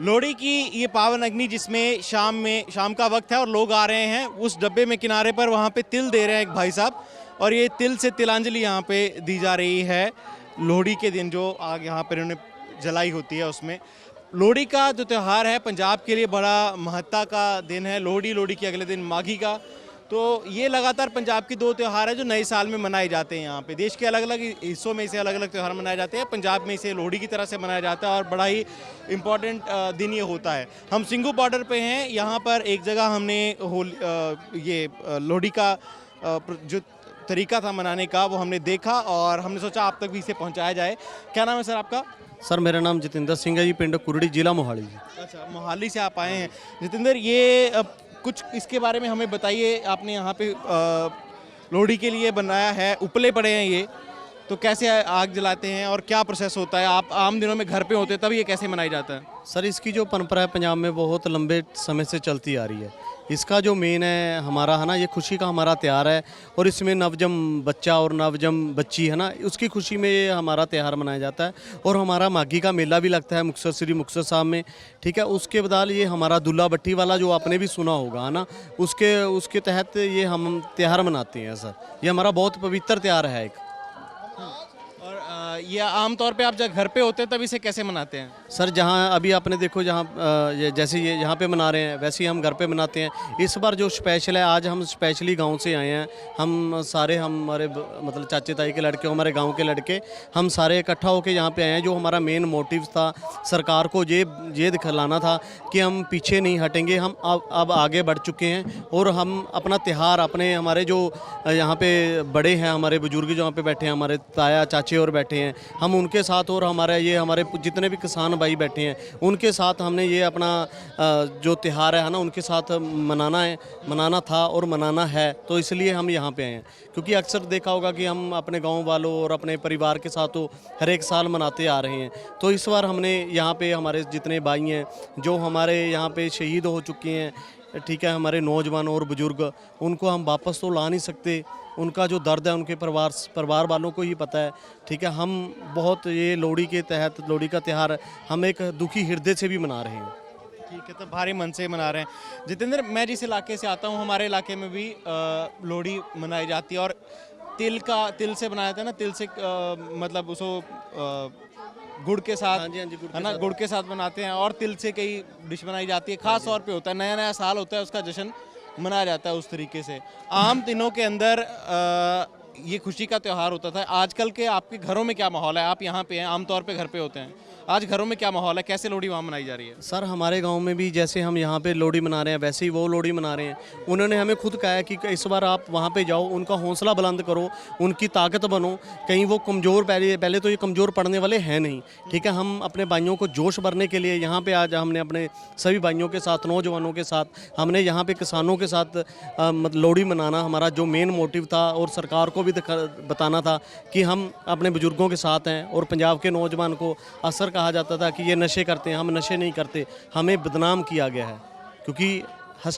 लोहड़ी की ये पावन अग्नि जिसमें शाम का वक्त है और लोग आ रहे हैं, उस डब्बे में किनारे पर वहाँ पे तिल दे रहे हैं एक भाई साहब, और ये तिल से तिलांजलि यहाँ पे दी जा रही है लोहड़ी के दिन जो आग यहाँ पर उन्होंने जलाई होती है उसमें। लोहड़ी का जो त्यौहार है पंजाब के लिए बड़ा महत्ता का दिन है। लोहड़ी के अगले दिन माघी का, तो ये लगातार पंजाब की दो त्यौहार है जो नए साल में मनाए जाते हैं। यहाँ पे देश के अलग अलग हिस्सों में इसे अलग अलग त्यौहार मनाए जाते हैं। पंजाब में इसे लोहड़ी की तरह से मनाया जाता है और बड़ा ही इम्पॉर्टेंट दिन ये होता है। हम सिंघू बॉर्डर पे हैं, यहाँ पर एक जगह हमने लोहड़ी का जो तरीका था मनाने का वो हमने देखा और हमने सोचा आप तक भी इसे पहुँचाया जाए। क्या नाम है सर आपका? सर मेरा नाम जितेंद्र सिंह है जी, पिंड कुरड़ी, जिला मोहाली जी। अच्छा, मोहाली से आप आए हैं। जितेंद्र, ये कुछ इसके बारे में हमें बताइए। आपने यहाँ पे लोहड़ी के लिए बनाया है, उपले पड़े हैं ये, तो कैसे आग जलाते हैं और क्या प्रोसेस होता है? आप आम दिनों में घर पे होते तब ये कैसे मनाया जाता है? सर इसकी जो परंपरा है पंजाब में बहुत लंबे समय से चलती आ रही है। इसका जो मेन है हमारा है ना, ये खुशी का हमारा त्यौहार है और इसमें नवजम बच्चा और नवजम बच्ची है ना, उसकी खुशी में ये हमारा त्यौहार मनाया जाता है। और हमारा माघी का मेला भी लगता है मुक्तसर श्री मुक्तसर साहब में, ठीक है। उसके बदौल ये हमारा दुल्ला भट्टी वाला जो आपने भी सुना होगा है ना, उसके तहत ये हम त्यौहार मनाते हैं सर। ये हमारा बहुत पवित्र त्यौहार है एक। और ये आमतौर पे आप जब घर पे होते हैं तब इसे कैसे मनाते हैं? सर जहाँ अभी आपने देखो जहाँ जैसे ये यहाँ पे मना रहे हैं वैसे ही हम घर पे मनाते हैं। इस बार जो स्पेशल है, आज हम स्पेशली गांव से आए हैं। हम सारे हमारे मतलब चाचे ताई के लड़के, हमारे गांव के लड़के, हम सारे इकट्ठा होकर यहाँ पे आए हैं। जो हमारा मेन मोटिव था सरकार को ये दिखलाना था कि हम पीछे नहीं हटेंगे, हम अब आगे बढ़ चुके हैं और हम अपना त्यौहार अपने हमारे जो यहाँ पे बड़े हैं, हमारे बुजुर्ग जो यहाँ पे बैठे हैं, हमारे ताया चाचे और बैठे हैं, हम उनके साथ और हमारे जितने भी किसान भाई बैठे हैं उनके साथ हमने ये अपना जो त्यौहार है ना उनके साथ मनाना था और मनाना है। तो इसलिए हम यहाँ पे आए हैं, क्योंकि अक्सर देखा होगा कि हम अपने गांव वालों और अपने परिवार के साथ तो हर एक साल मनाते आ रहे हैं। तो इस बार हमने यहाँ पे हमारे जितने भाई हैं जो हमारे यहाँ पे शहीद हो चुके हैं, ठीक है, हमारे नौजवान और बुजुर्ग, उनको हम वापस तो ला नहीं सकते। उनका जो दर्द है उनके परिवार वालों को ही पता है, ठीक है। हम बहुत ये लोहड़ी के तहत, लोहड़ी का त्यौहार हम एक दुखी हृदय से भी मना रहे हैं। ठीक है, तो भारी मन से मना रहे हैं। जितेंद्र, मैं जिस इलाके से आता हूँ हमारे इलाके में भी लोहड़ी मनाई जाती है और तिल से बनाया था ना, तिल से मतलब उसको गुड़ के साथ, हाँ जी, है ना, गुड़ के साथ बनाते हैं और तिल से कई डिश बनाई जाती है। खास तौर पे होता है, नया नया साल होता है, उसका जश्न मनाया जाता है उस तरीके से। आम दिनों के अंदर ये खुशी का त्यौहार होता था। आजकल के आपके घरों में क्या माहौल है? आप यहाँ पे हैं, आमतौर पे घर पे होते हैं, आज घरों में क्या माहौल है? कैसे लोहड़ी वहाँ मनाई जा रही है? सर हमारे गांव में भी जैसे हम यहाँ पे लोहड़ी मना रहे हैं वैसे ही वो लोहड़ी मना रहे हैं। उन्होंने हमें खुद कहा है कि इस बार आप वहाँ पे जाओ, उनका हौसला बुलंद करो, उनकी ताकत बनो। कहीं वो कमज़ोर, पहले तो ये कमज़ोर पड़ने वाले हैं नहीं, ठीक है। हम अपने भाइयों को जोश भरने के लिए यहाँ पे आज हमने अपने सभी भाइयों के साथ, नौजवानों के साथ, हमने यहाँ पे किसानों के साथ लोहड़ी मनाना हमारा जो मेन मोटिव था और सरकार को भी बताना था कि हम अपने बुजुर्गों के साथ हैं। और पंजाब के नौजवान को अक्सर कहा जाता था कि ये नशे करते हैं, हम नशे नहीं करते, हमें बदनाम किया गया है। क्योंकि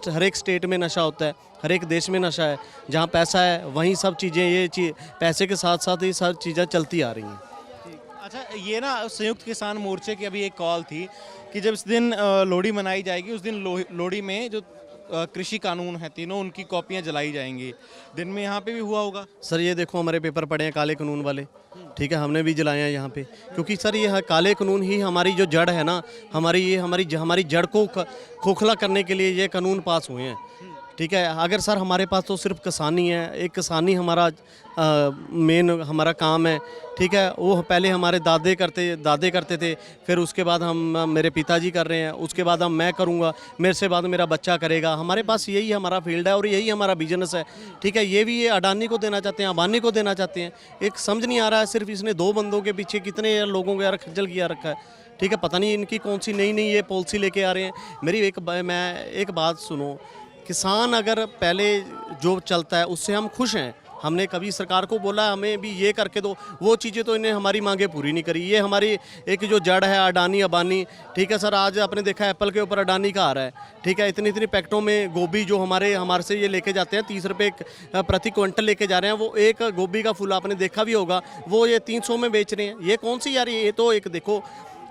हर एक स्टेट में नशा होता है, हर एक देश में नशा है। जहाँ पैसा है वहीं सब चीज़ें, पैसे के साथ साथ ये सब चीज़ें चलती आ रही हैं। अच्छा, ये ना संयुक्त किसान मोर्चे की अभी एक कॉल थी कि जब इस दिन लोहड़ी मनाई जाएगी उस दिन लोहड़ी में जो कृषि कानून है तीनों, उनकी कॉपियां जलाई जाएंगी। दिन में यहाँ पे भी हुआ होगा? सर ये देखो हमारे पेपर पड़े हैं काले कानून वाले, ठीक है, हमने भी जलाए हैं यहाँ पे। क्योंकि सर ये काले कानून ही हमारी जो जड़ है ना, हमारी जड़ को खोखला करने के लिए ये कानून पास हुए हैं, ठीक है। अगर सर हमारे पास तो सिर्फ किसानी है, एक किसानी हमारा मेन हमारा काम है, ठीक है। वो पहले हमारे दादे करते थे, फिर उसके बाद मेरे पिताजी कर रहे हैं, उसके बाद मैं करूँगा, मेरे से बाद मेरा बच्चा करेगा। हमारे पास यही हमारा फील्ड है और यही हमारा बिजनेस है, ठीक है। ये भी ये अडानी को देना चाहते हैं, अंबानी को देना चाहते हैं। एक समझ नहीं आ रहा है, सिर्फ इसने 2 बंदों के पीछे कितने लोगों को यार खज्जल किया रखा है, ठीक है। पता नहीं इनकी कौन सी नई ये पॉलिसी लेके आ रहे हैं। मैं एक बात सुनो, किसान अगर पहले जो चलता है उससे हम खुश हैं, हमने कभी सरकार को बोला हमें भी ये करके दो, वो चीज़ें तो इन्हें हमारी मांगे पूरी नहीं करी। ये हमारी एक जो जड़ है अडानी अबानी, ठीक है सर, आज आपने देखा एप्पल के ऊपर अडानी का आ रहा है, ठीक है, इतनी इतनी पैकेटों में गोभी जो हमारे से ये लेके जाते हैं 30 रुपये प्रति क्विंटल लेके जा रहे हैं, वो एक गोभी का फूल आपने देखा भी होगा वो ये 300 में बेच रहे हैं। ये कौन सी यार, ये तो एक देखो,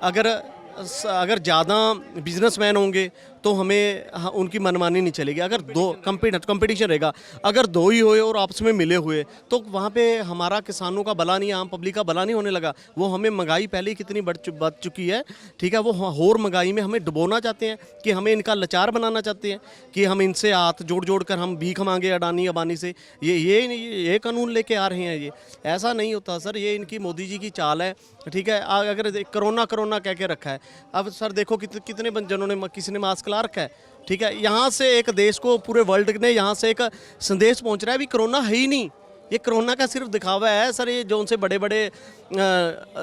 अगर ज़्यादा बिजनेसमैन होंगे तो हमें उनकी मनमानी नहीं चलेगी। अगर दो कंपटीशन रहेगा, अगर दो ही हुए और आपस में मिले हुए तो वहाँ पे हमारा किसानों का भला नहीं, आम पब्लिक का भला नहीं होने लगा। वो हमें महंगाई पहले ही कितनी बढ़ चुकी है, ठीक है, वो और महंगाई में हमें डुबोना चाहते हैं कि हमें इनका लाचार बनाना चाहते हैं कि हम इनसे हाथ जोड़ कर हम भीख मांगे अडानी अबानी से। ये कानून लेके आ रहे हैं, ये ऐसा नहीं होता सर, ये इनकी मोदी जी की चाल है, ठीक है। अगर कोरोना कह के रखा है, अब सर देखो कितने जनों ने, किसी ने मास्क ला रखा है, ठीक है। यहाँ से एक देश को, पूरे वर्ल्ड ने यहाँ से एक संदेश पहुँच रहा है भी कोरोना है ही नहीं, ये कोरोना का सिर्फ दिखावा है सर। ये जो उनसे बड़े बड़े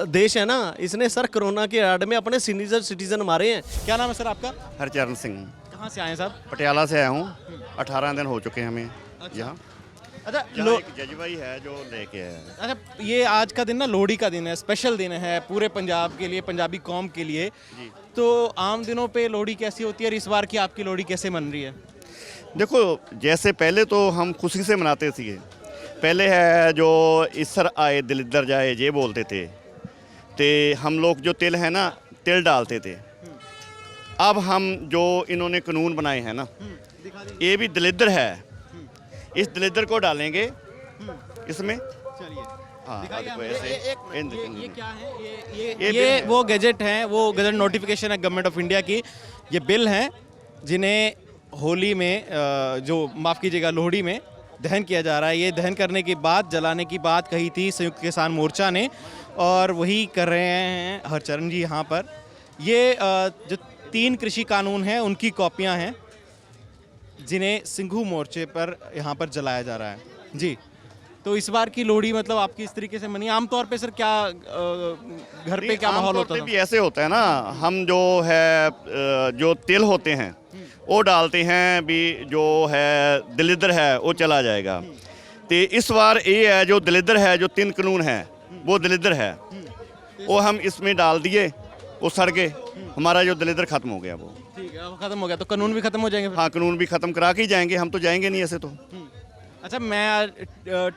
देश है ना, इसने सर कोरोना के आड़ में अपने सिटीजन मारे हैं। क्या नाम है सर आपका? हरचरण सिंह। कहाँ से आए हैं साहब? पटियाला से आया हूँ। 18 दिन हो चुके हैं हमें यहाँ। अच्छा, एक जजबाई है जो लेके आया है। अच्छा, ये आज का दिन ना लोहड़ी का दिन है, स्पेशल दिन है पूरे पंजाब के लिए, पंजाबी कौम के लिए। तो आम दिनों पे लोहड़ी कैसी होती है और इस बार की आपकी लोहड़ी कैसे मन रही है? देखो, जैसे पहले तो हम खुशी से मनाते थे, पहले है जो ईसर आए दिलिद्दर जाए ये बोलते थे, तो हम लोग जो तिल है ना, तिल डालते थे। अब हम जो इन्होंने कानून बनाए हैं ना, ये भी दिलिद्दर है, इस दिलिद्दर को डालेंगे इसमें। चलिए हाँ, ये क्या है? ये वो गैजेट हैं, वो गैजेट नोटिफिकेशन है गवर्नमेंट ऑफ इंडिया की। ये बिल हैं जिन्हें होली में जो माफ़ कीजिएगा लोहड़ी में दहन किया जा रहा है। ये दहन करने की बात, जलाने की बात कही थी संयुक्त किसान मोर्चा ने, और वही कर रहे हैं हरचरण जी यहाँ पर। ये जो 3 कृषि कानून हैं उनकी कॉपियाँ हैं जिन्हें सिंघू मोर्चे पर यहाँ पर जलाया जा रहा है जी। तो इस बार की लोहड़ी मतलब आपकी इस तरीके से मनी? आमतौर पे सर क्या घर पे क्या माहौल होता है? भी ऐसे होता है ना, हम जो है जो तिल होते हैं वो डालते हैं भी, जो है दिलिद्दर है वो चला जाएगा। तो इस बार ये है जो दिलिद्दर है, जो 3 कानून है वो दिलिद्दर है, वो हम इसमें डाल दिए, वो सड़ गए, हमारा जो दिलिद्दर खत्म हो गया। वो ठीक है, खत्म हो गया तो कानून भी खत्म हो जाएंगे? हाँ, कानून भी खत्म करा के ही जाएंगे, हम तो जाएंगे नहीं ऐसे तो। अच्छा, मैं आज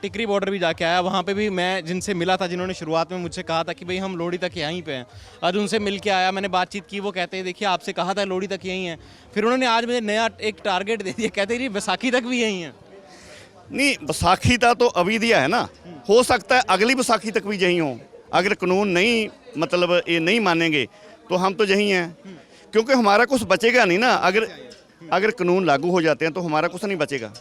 टिकरी बॉर्डर भी जाके आया, वहाँ पे भी मैं जिनसे मिला था, जिन्होंने शुरुआत में मुझसे कहा था कि भाई हम लोहड़ी तक यहीं पे हैं, आज उनसे मिल के आया, मैंने बातचीत की। वो कहते हैं देखिए आपसे कहा था लोहड़ी तक यहीं है, फिर उन्होंने आज मुझे नया एक टारगेट दे दिया, कहते हैं बैसाखी तक भी यहीं है। नहीं, बैसाखी का तो अभी दिया है ना, हो सकता है अगली बैसाखी तक भी यहीं हो। अगर कानून नहीं, मतलब ये नहीं मानेंगे तो हम तो यहीं हैं, क्योंकि हमारा कुछ बचेगा नहीं ना। अगर कानून लागू हो जाते हैं तो हमारा कुछ नहीं बचेगा,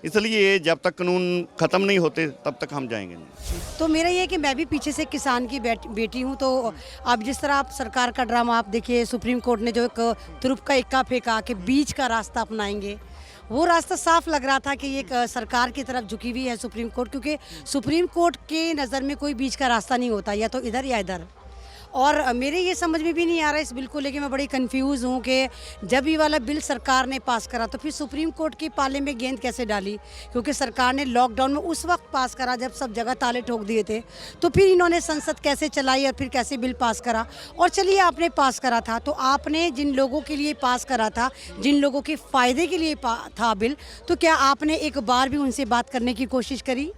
इसलिए जब तक कानून ख़त्म नहीं होते तब तक हम जाएंगे नहीं। तो मेरा ये है कि मैं भी पीछे से किसान की बेटी हूँ। तो अब जिस तरह आप सरकार का ड्रामा आप देखिए, सुप्रीम कोर्ट ने जो एक तुरुप का इक्का फेंका कि बीच का रास्ता अपनाएंगे, वो रास्ता साफ लग रहा था कि ये सरकार की तरफ झुकी हुई है सुप्रीम कोर्ट, क्योंकि सुप्रीम कोर्ट के नज़र में कोई बीच का रास्ता नहीं होता, या तो इधर या इधर। और मेरे ये समझ में भी नहीं आ रहा इस बिल को लेके, मैं बड़ी कंफ्यूज हूँ कि जब ये वाला बिल सरकार ने पास करा तो फिर सुप्रीम कोर्ट के पाले में गेंद कैसे डाली, क्योंकि सरकार ने लॉकडाउन में उस वक्त पास करा जब सब जगह ताले ठोक दिए थे। तो फिर इन्होंने संसद कैसे चलाई और फिर कैसे बिल पास करा। और चलिए आपने पास करा था, तो आपने जिन लोगों के लिए पास करा था, जिन लोगों के फ़ायदे के लिए था बिल, तो क्या आपने एक बार भी उनसे बात करने की कोशिश करी?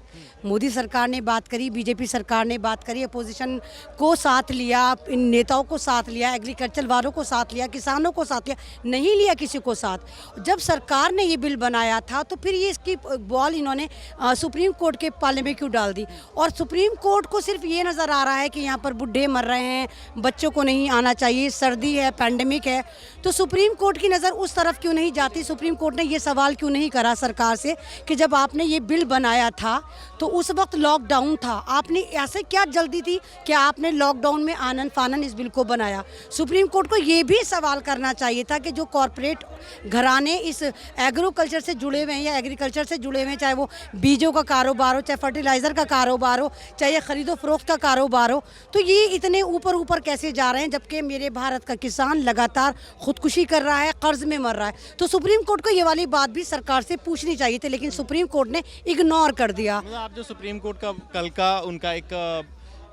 मोदी सरकार ने बात करी, बीजेपी सरकार ने बात करी, अपोजिशन को साथ लिया, इन नेताओं को साथ लिया, एग्रीकल्चर वालों को साथ लिया, किसानों को साथ लिया, नहीं लिया किसी को साथ। जब सरकार ने ये बिल बनाया था तो फिर ये इसकी बॉल इन्होंने सुप्रीम कोर्ट के पाले में क्यों डाल दी? और सुप्रीम कोर्ट को सिर्फ ये नज़र आ रहा है कि यहाँ पर बुढ़े मर रहे हैं, बच्चों को नहीं आना चाहिए, सर्दी है, पैंडेमिक है, तो सुप्रीम कोर्ट की नज़र उस तरफ क्यों नहीं जाती? सुप्रीम कोर्ट ने ये सवाल क्यों नहीं करा सरकार से कि जब आपने ये बिल बनाया था तो उस वक्त लॉकडाउन था, आपने ऐसे क्या जल्दी थी कि आपने लॉकडाउन में आने आनन फानन इस बिल को बनाया। सुप्रीम कोर्ट को ये भी सवाल करना चाहिए था कि जो कॉरपोरेट घराने इस एग्रीकल्चर से जुड़े हुए हैं या एग्रीकल्चर से जुड़े हुए हैं, चाहे वो बीजों का कारोबार हो, चाहे फर्टिलाइज़र का कारोबार हो, चाहे खरीदो फरोख्त का कारोबार हो, तो ये इतने ऊपर ऊपर कैसे जा रहे हैं, जबकि मेरे भारत का किसान लगातार खुदकुशी कर रहा है, कर्ज में मर रहा है। तो सुप्रीम कोर्ट को ये वाली बात भी सरकार से पूछनी चाहिए थी, लेकिन सुप्रीम कोर्ट ने इग्नोर कर दिया। मतलब आप जो सुप्रीम कोर्ट का कल का उनका एक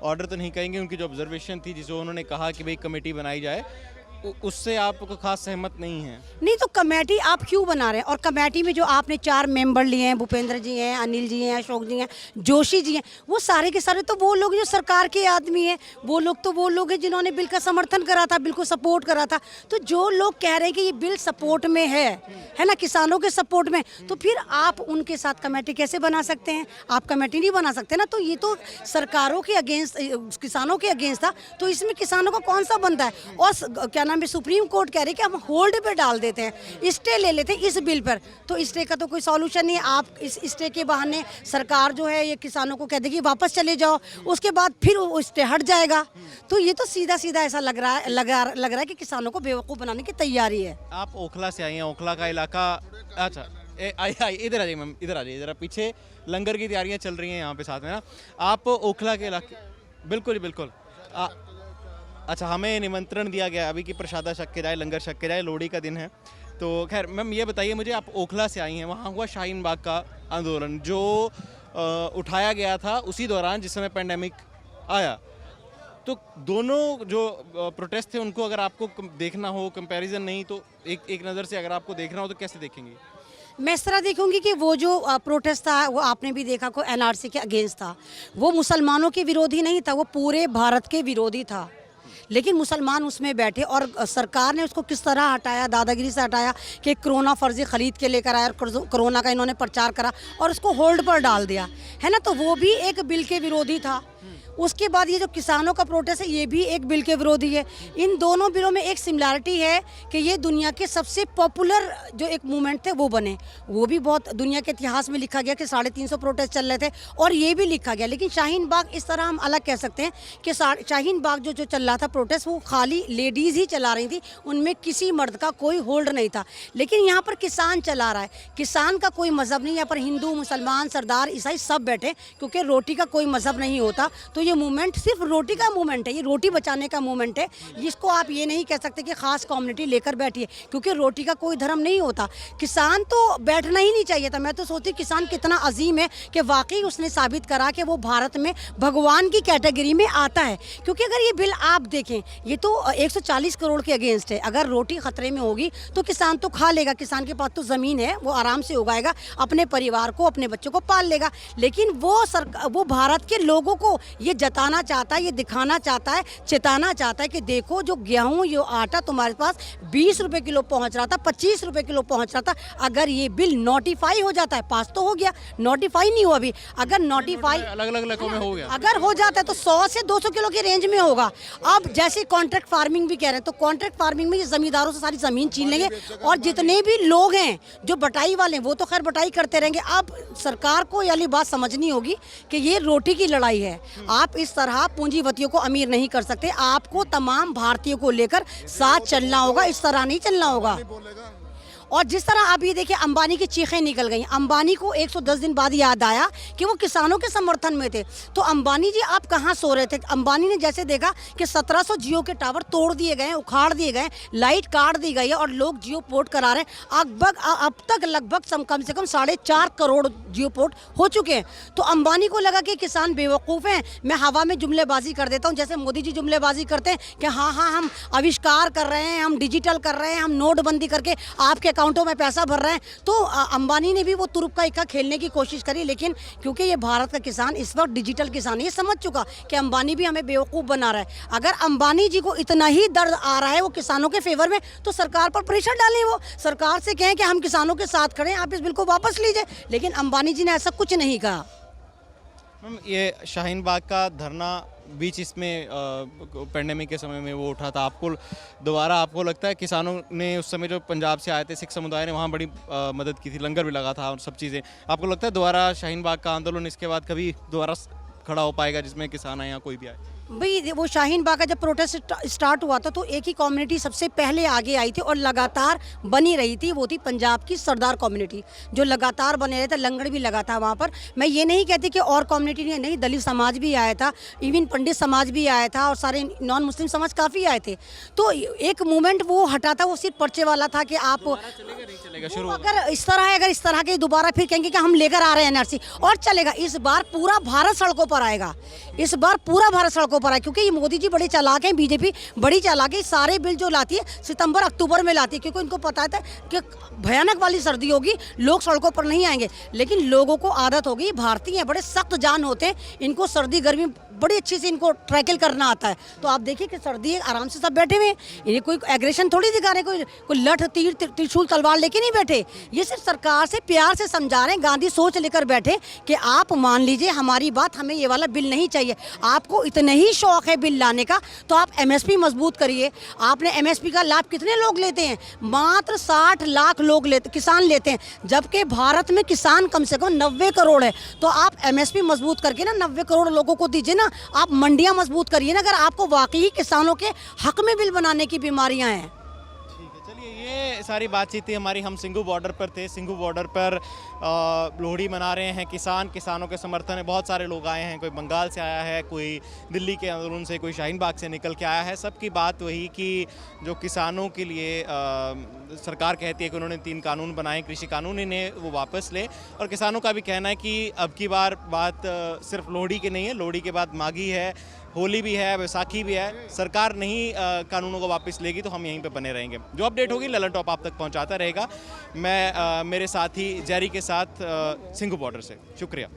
ऑर्डर तो नहीं कहेंगे, उनकी जो ऑब्जर्वेशन थी जिसको उन्होंने कहा कि भाई कमेटी बनाई जाए, उससे आपको खास सहमत नहीं है? नहीं तो कमेटी आप क्यों बना रहे हैं? और कमेटी में जो आपने 4 मेंबर लिए हैं, भूपेंद्र जी हैं, अनिल जी हैं, अशोक जी हैं, जोशी जी हैं, वो सारे के सारे तो वो लोग जो सरकार के आदमी हैं, वो लोग हैं जिन्होंने बिल का समर्थन करा था, बिल को सपोर्ट करा था। तो जो लोग कह रहे हैं कि ये बिल सपोर्ट में है ना, किसानों के सपोर्ट में, तो फिर आप उनके साथ कमेटी कैसे बना सकते हैं? आप कमेटी नहीं बना सकते ना। तो ये तो सरकारों के अगेंस्ट, किसानों के अगेंस्ट था, तो इसमें किसानों का कौन सा बनता है? और क्या नाम है, सुप्रीम कोर्ट कह रही है कि हम होल्ड पे डाल देते हैं, स्टे ले लेते हैं इस बिल पर। तो स्टे का तो कोई सॉल्यूशन नहीं है। आप इस स्टे के बहाने सरकार जो है ये किसानों को कह देगी वापस चले जाओ, उसके बाद फिर वो स्टे हट जाएगा। तो ये तो सीधा सीधा ऐसा लग रहा है कि किसानों को बेवकूफ़ बनाने की तैयारी है। आप ओखला से आई हैं, ओखला का इलाका, अच्छा इधर आ जाइए मैम, इधर आ जाइए ज़रा, पीछे लंगर की तैयारियां चल रही हैं यहाँ पे साथ में ना। आप ओखला के इलाके, बिल्कुल बिल्कुल। अच्छा, हमें निमंत्रण दिया गया अभी कि प्रसादा छक के जाए, लंगर छक के जाए, लोहड़ी का दिन है। तो खैर मैम ये बताइए मुझे, आप ओखला से आई हैं, वहाँ हुआ शाहीन बाग का आंदोलन जो उठाया गया था उसी दौरान जिस समय पेंडेमिक आया। तो दोनों जो प्रोटेस्ट थे उनको अगर आपको देखना हो, कंपैरिजन नहीं तो एक नज़र से अगर आपको देखना हो तो कैसे देखेंगे? मैं इस तरह देखूंगी कि वो जो प्रोटेस्ट था वो आपने भी देखा को एनआरसी के अगेंस्ट था। वो मुसलमानों के विरोधी नहीं था, वो पूरे भारत के विरोधी था। लेकिन मुसलमान उसमें बैठे और सरकार ने उसको किस तरह हटाया, दादागिरी से हटाया कि कोरोना फर्जी खरीद के लेकर आया और कोरोना का इन्होंने प्रचार करा और उसको होल्ड पर डाल दिया, है ना। तो वो भी एक बिल के विरोधी था। उसके बाद ये जो किसानों का प्रोटेस्ट है ये भी एक बिल के विरोधी है। इन दोनों बिलों में एक सिमिलरिटी है कि ये दुनिया के सबसे पॉपुलर जो एक मूवमेंट थे वो बने। वो भी बहुत दुनिया के इतिहास में लिखा गया कि 350 प्रोटेस्ट चल रहे थे और ये भी लिखा गया। लेकिन शाहीन बाग इस तरह हम अलग कह सकते हैं कि शाहीन बाग जो चल रहा था प्रोटेस्ट, वो खाली लेडीज़ ही चला रही थी, उनमें किसी मर्द का कोई होल्ड नहीं था। लेकिन यहाँ पर किसान चला रहा है, किसान का कोई मज़हब नहीं, यहाँ पर हिंदू, मुसलमान, सरदार, ईसाई सब बैठे, क्योंकि रोटी का कोई मज़हब नहीं होता। तो ये मूवमेंट सिर्फ रोटी का मूवमेंट है, ये रोटी बचाने का मूवमेंट है। जिसको आप ये नहीं कह सकते कि खास कम्युनिटी लेकर बैठी है, क्योंकि रोटी का कोई धर्म नहीं होता। किसान तो बैठना ही नहीं चाहिए था। मैं तो सोचती किसान कितना अजीम है कि वाकई उसने साबित करा कि वो भारत में भगवान की कैटेगरी में आता है। क्योंकि अगर ये बिल आप देखें, ये तो 140 करोड़ के अगेंस्ट है। अगर रोटी खतरे में होगी तो किसान तो खा लेगा, किसान के पास तो ज़मीन है, वो आराम से उगाएगा, अपने परिवार को, अपने बच्चों को पाल लेगा। लेकिन वो भारत के लोगों को ये जताना चाहता है, ये दिखाना चाहता है, चेताना चाहता है कि देखो जो गेहूं, ये आटा तुम्हारे पास 20 रुपए किलो पहुंच रहा था, 25 रुपए किलो पहुंच रहा था। अगर ये बिल नोटिफाई हो जाता है, पास तो हो गया, नोटिफाई नहीं हुआ अभी, अगर नोटिफाई अलग अलग इलाकों में हो गया, अगर हो जाता है तो 100 से 200 किलो की रेंज में होगा। अब जैसे कॉन्ट्रैक्ट फार्मिंग भी कह रहे हैं, तो कॉन्ट्रैक्ट फार्मिंग में ये जमींदारों से सारी जमीन छीन लेंगे और जितने भी लोग हैं जो बटाई वाले हैं वो तो खैर बटाई करते रहेंगे। अब सरकार को ये बात समझनी होगी कि ये रोटी की लड़ाई है। आप इस तरह पूंजीपतियों को अमीर नहीं कर सकते। आपको तमाम भारतीयों को लेकर साथ चलना होगा, इस तरह नहीं चलना होगा। और जिस तरह आप ये देखिए अंबानी की चीखें निकल गई। अंबानी को 110 दिन बाद याद आया कि वो किसानों के समर्थन में थे। तो अंबानी जी आप कहाँ सो रहे थे? अंबानी ने जैसे देखा कि 1700 जियो के टावर तोड़ दिए गए, उखाड़ दिए गए, लाइट काट दी गई है और लोग जियो पोर्ट करा रहे हैं। अब तक लगभग कम से कम 4.5 करोड़ जियो पोर्ट हो चुके हैं। तो अंबानी को लगा कि किसान बेवकूफ़ हैं, मैं हवा में जुमलेबाजी कर देता हूँ, जैसे मोदी जी जुमलेबाजी करते हैं कि हाँ हम आविष्कार कर रहे हैं, हम डिजिटल कर रहे हैं, हम नोटबंदी करके आपके अकाउंटों में पैसा भर रहे हैं। तो अंबानी ने भी वो तुरुप का इक्का खेलने की कोशिश करी, लेकिन क्योंकि ये भारत का किसान इस वक्त डिजिटल किसान है, ये समझ चुका कि अंबानी भी हमें बेवकूफ़ बना रहा है। अगर अंबानी जी को इतना ही दर्द आ रहा है वो किसानों के फेवर में, तो सरकार पर प्रेशर डालें, वो सरकार से कहें कि हम किसानों के साथ खड़े हैं, आप इस बिल को वापस लीजिए। लेकिन अंबानी जी ने ऐसा कुछ नहीं कहा। मैम ये शाहीन बाग का धरना बीच इसमें पेंडेमिक के समय में वो उठा था, आपको लगता है किसानों ने उस समय जो पंजाब से आए थे सिख समुदाय ने वहाँ बड़ी मदद की थी, लंगर भी लगा था और सब चीज़ें, आपको लगता है दोबारा शाहीन बाग का आंदोलन इसके बाद कभी दोबारा खड़ा हो पाएगा जिसमें किसान आए या कोई भी आए? भाई वो शाहीन बाग का जब प्रोटेस्ट स्टार्ट हुआ था तो एक ही कम्युनिटी सबसे पहले आगे आई थी और लगातार बनी रही थी, वो थी पंजाब की सरदार कम्युनिटी, जो लगातार बने रहे थे। लंगर भी लगा था वहाँ पर। मैं ये नहीं कहती कि और कम्युनिटी नहीं, दलित समाज भी आया था, इवन पंडित समाज भी आया था और सारे नॉन मुस्लिम समाज काफ़ी आए थे। तो एक मूवमेंट वो हटा था, वो सिर्फ पर्चे वाला था कि आप अगर इस तरह है, अगर इस तरह के दोबारा फिर कहेंगे कि हम लेकर आ रहे हैं एनआरसी, और चलेगा। इस बार पूरा भारत सड़कों पर आएगा, इस बार पूरा भारत सड़कों पर आए, क्योंकि ये मोदी जी बड़े चालाक हैं, बीजेपी बड़ी चालाक है। सारे बिल जो लाती है सितंबर अक्टूबर में लाती है, क्योंकि इनको पता था कि भयानक वाली सर्दी होगी, लोग सड़कों पर नहीं आएंगे। लेकिन लोगों को आदत होगी, भारतीय हैं, बड़े सख्त जान होते हैं, इनको सर्दी गर्मी बड़ी अच्छी से इनको ट्रैकल करना आता है। तो आप देखिए कि सर्दी है, आराम से सब बैठे हुए हैं, ये कोई एग्रेशन थोड़ी दिखा रहे, कोई लठ तीर त्रिशूल तलवार लेके नहीं बैठे। ये सिर्फ सरकार से प्यार से समझा रहे हैं, गांधी सोच लेकर बैठे कि आप मान लीजिए हमारी बात, हमें ये वाला बिल नहीं चाहिए। आपको इतने ही शौक है बिल लाने का तो आप एमएसपी मजबूत करिए। आपने एमएसपी का लाभ कितने लोग लेते हैं? मात्र 60 लाख लोग किसान लेते हैं, जबकि भारत में किसान कम से कम 90 करोड़ है। तो आप एमएसपी मजबूत करके ना 90 करोड़ लोगों को दीजिए ना, आप मंडियां मजबूत करिए ना, अगर आपको वाकई किसानों के हक में बिल बनाने की बीमारियां हैं। चलिए, ये सारी बातचीत थी हमारी। हम सिंघू बॉर्डर पर थे। सिंघू बॉर्डर पर लोहड़ी मना रहे हैं किसानों के समर्थन में बहुत सारे लोग आए हैं। कोई बंगाल से आया है, कोई दिल्ली के अंदरून से, कोई शाहीन बाग से निकल के आया है। सबकी बात वही कि जो किसानों के लिए सरकार कहती है कि उन्होंने 3 कानून बनाए, कृषि कानून, इन्हें वो वापस ले। और किसानों का भी कहना है कि अब की बार बात सिर्फ लोहड़ी की नहीं है, लोहड़ी के बाद माघी है, होली भी है, बैसाखी भी है। सरकार नहीं कानूनों को वापस लेगी तो हम यहीं पे बने रहेंगे। जो अपडेट होगी ललन टॉप आप तक पहुंचाता रहेगा। मैं मेरे साथी जेरी के साथ सिंघू बॉर्डर से। शुक्रिया।